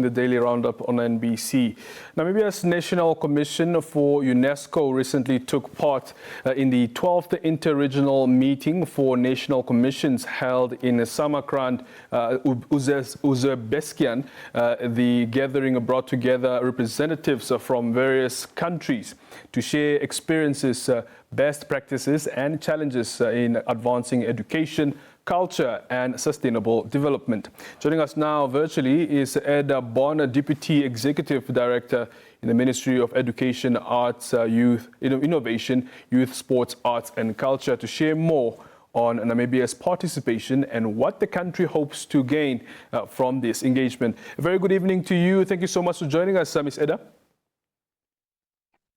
The Daily Roundup on NBC. Namibia's National Commission for UNESCO recently took part in the 12th Inter-Regional Meeting for National Commissions held in Samarkand, Uzbekistan. The gathering brought together representatives from various countries to share experiences, best practices and challenges in advancing education, culture and sustainable development. Joining us now virtually is Edda Bohn, Deputy Executive Director in the Ministry of Education, Arts, Youth Innovation, Youth, Sports, Arts and Culture to share more on Namibia's participation and what the country hopes to gain from this engagement. A very good evening to you. Thank you so much for joining us, Ms. Edda.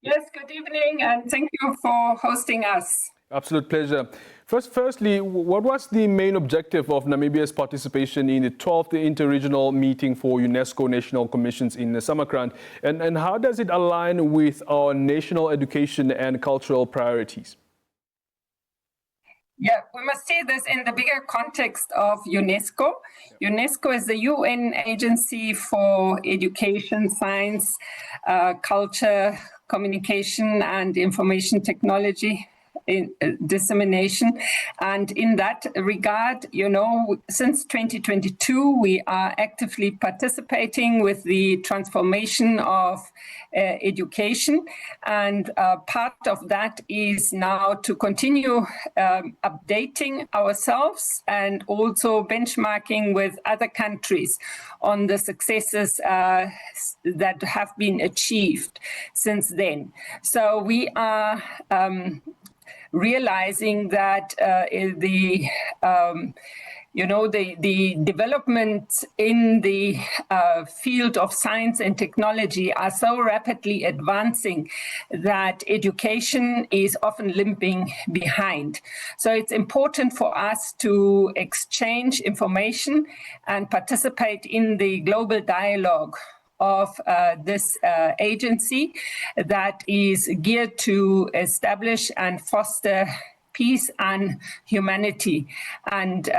Yes, good evening and thank you for hosting us. Absolute pleasure. Firstly, what was the main objective of Namibia's participation in the 12th Inter-Regional Meeting for UNESCO National Commissions in Samarkand, and how does it align with our national education and cultural priorities? Yeah, we must see this in the bigger context of UNESCO. UNESCO is the UN agency for education, science, culture, communication and information technology dissemination. And in that regard, since 2022, we are actively participating with the transformation of education. And part of that is now to continue updating ourselves and also benchmarking with other countries on the successes that have been achieved since then. So we are realizing that the developments in the field of science and technology are so rapidly advancing that education is often limping behind. So it's important for us to exchange information and participate in the global dialogue of this agency that is geared to establish and foster peace and humanity and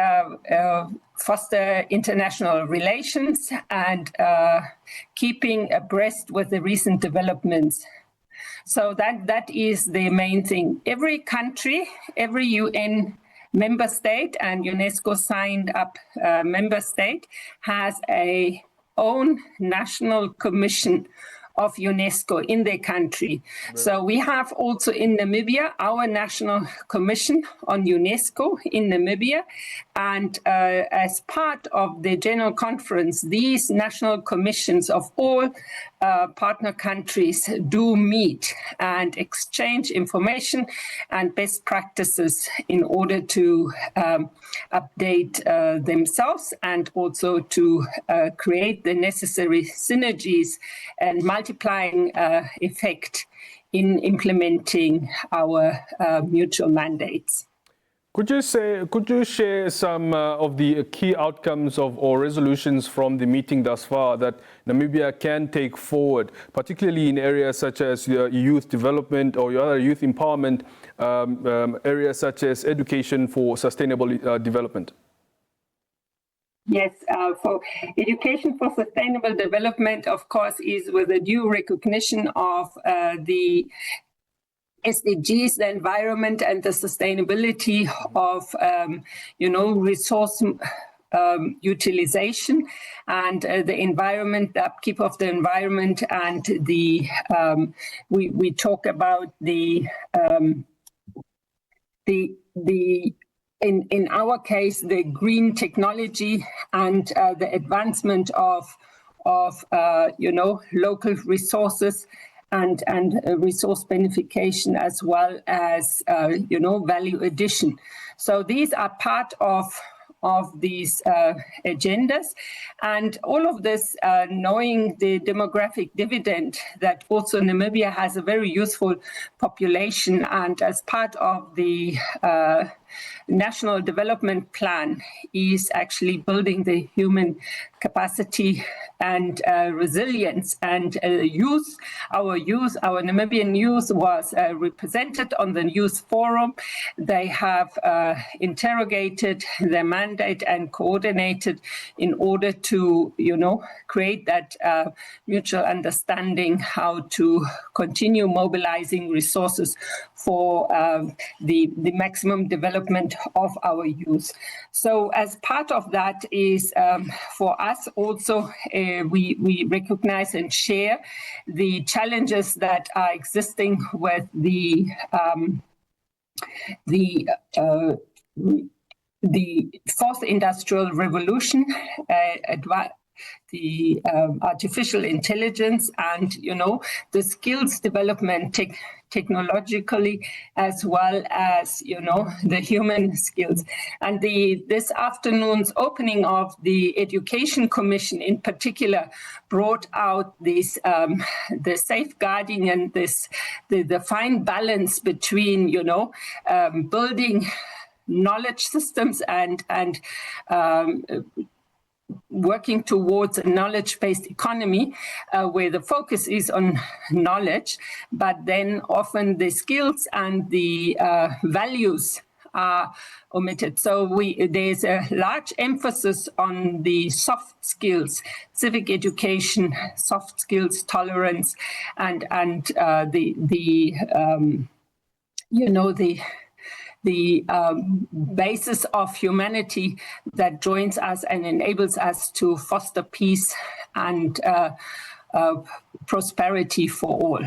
foster international relations and keeping abreast with the recent developments. So that is the main thing. Every country, every UN member state and UNESCO signed up member state has a own national commission of UNESCO in their country. Right. So we have also in Namibia our national commission on UNESCO in Namibia, and as part of the general conference, these national commissions of all partner countries do meet and exchange information and best practices in order to update themselves and also to create the necessary synergies and multiplying effect in implementing our mutual mandates. Could you share some of the key outcomes or resolutions from the meeting thus far that Namibia can take forward, particularly in areas such as youth development or your other youth empowerment, areas such as education for sustainable development? Yes, for education for sustainable development, of course, is with a due recognition of the SDGs, the environment and the sustainability of, resource utilization and the environment, the upkeep of the environment, and the we talk about the in our case the green technology and the advancement of local resources and resource beneficiation as well as value addition. So these are part of these agendas, and all of this knowing the demographic dividend that also Namibia has a very youthful population, and as part of the National Development Plan is actually building the human capacity and resilience. And our Namibian youth was represented on the Youth Forum. They have interrogated their mandate and coordinated in order to, create that mutual understanding how to continue mobilizing resources for the maximum development of our youth. So as part of that is for us also, we recognize and share the challenges that are existing with the fourth industrial revolution, the artificial intelligence, and the skills development technologically, as well as the human skills. And this afternoon's opening of the Education Commission in particular brought out this the safeguarding and the fine balance between building knowledge systems and working towards a knowledge-based economy where the focus is on knowledge, but then often the skills and the values are omitted. So there's a large emphasis on the soft skills, civic education, soft skills, tolerance, and the basis of humanity that joins us and enables us to foster peace and prosperity for all.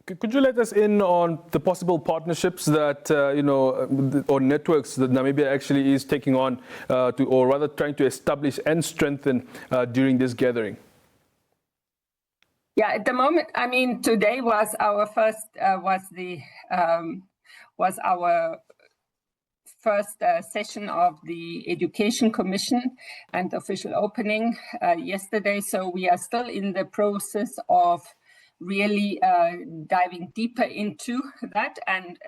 Could you let us in on the possible partnerships that, or networks that Namibia actually is taking on or rather trying to establish and strengthen during this gathering? Yeah, at the moment, today was our first, session of the Education Commission and official opening yesterday. So we are still in the process of really diving deeper into that and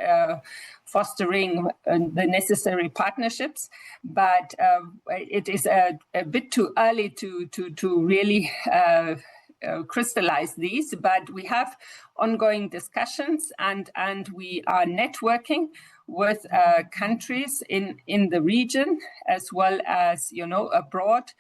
fostering the necessary partnerships. But it is a bit too early to really crystallize these, but we have ongoing discussions and we are networking with countries in the region as well as abroad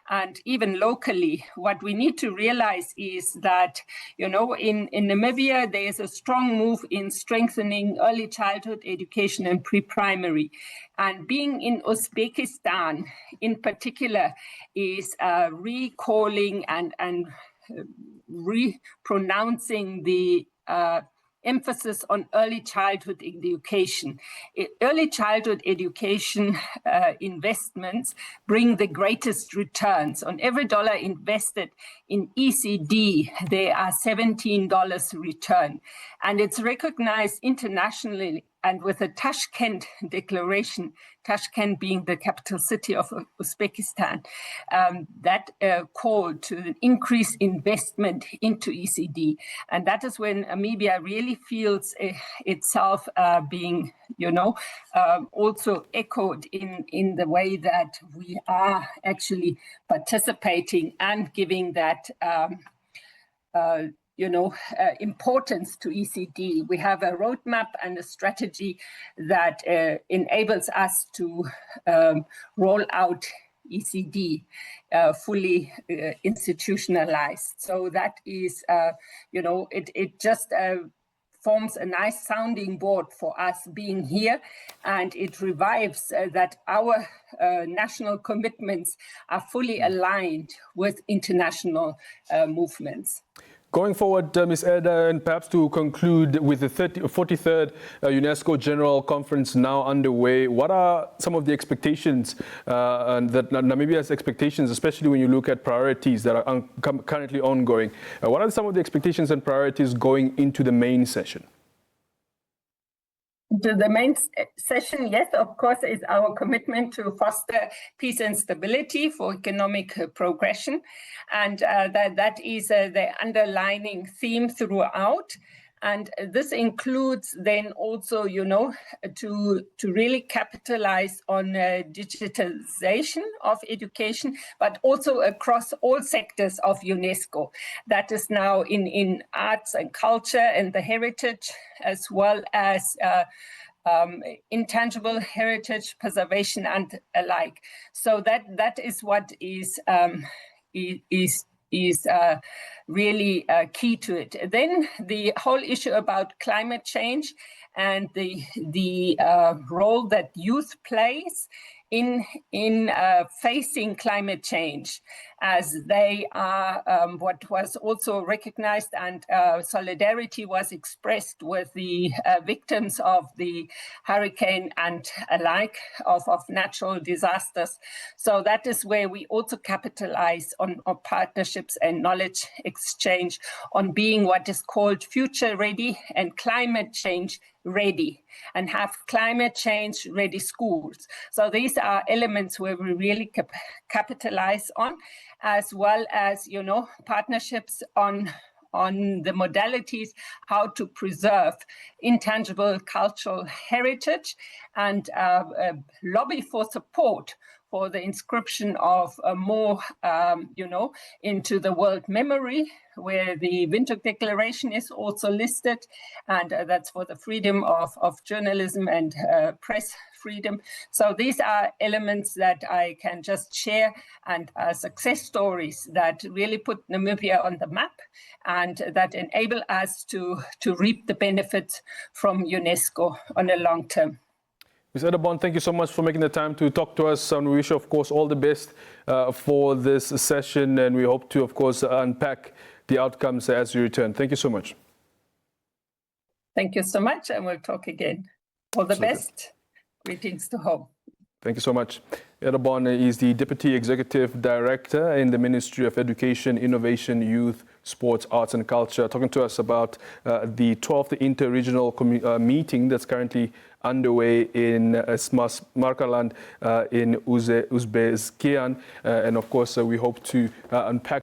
and even locally. What we need to realize is that in Namibia there is a strong move in strengthening early childhood education and pre-primary, and being in Uzbekistan in particular is recalling and repronouncing the emphasis on early childhood education. Early childhood education investments bring the greatest returns. On every dollar invested in ECD, there are $17 return. And it's recognized internationally and with a Tashkent declaration, Tashkent being the capital city of Uzbekistan, that called to an increased investment into ECD. And that is when Namibia really feels itself being, also echoed in the way that we are actually participating and giving that importance to ECD. We have a roadmap and a strategy that enables us to roll out ECD fully institutionalized. So that is, it just forms a nice sounding board for us being here, and it revives that our national commitments are fully aligned with international movements. Going forward, Ms. Edda, and perhaps to conclude with the 43rd UNESCO General Conference now underway, what are some of the expectations, that Namibia's expectations, especially when you look at priorities that are currently ongoing? What are some of the expectations and priorities going into the main session? The main session, yes, of course, is our commitment to foster peace and stability for economic progression. And that is the underlining theme throughout. And this includes then also, to really capitalize on digitalization of education, but also across all sectors of UNESCO. That is now in arts and culture and the heritage, as well as intangible heritage preservation and alike. So that is what is really key to it. Then the whole issue about climate change and the role that youth plays in facing climate change, as they are what was also recognized, and solidarity was expressed with the victims of the hurricane and alike of natural disasters. So that is where we also capitalize on partnerships and knowledge exchange on being what is called future ready and climate change ready, and have climate change ready schools. So these are elements where we really capitalize on, as well as, partnerships on the modalities, how to preserve intangible cultural heritage, and lobby for support for the inscription of more, into the world memory, where the Windhoek Declaration is also listed, and that's for the freedom of journalism and press freedom. So these are elements that I can just share, and success stories that really put Namibia on the map, and that enable us to reap the benefits from UNESCO on a long term. Ms. Edda Bohn, thank you so much for making the time to talk to us, and we wish you, of course, all the best for this session, and we hope to, of course, unpack the outcomes as you return. Thank you so much. Thank you so much, and we'll talk again. All the best. Greetings to home. Thank you so much. Edda Bohn is the Deputy Executive Director in the Ministry of Education, Innovation, Youth, Sports, Arts and Culture, talking to us about the 12th Inter-Regional meeting that's currently underway in Samarkand in Uzbekistan. And of course, we hope to unpack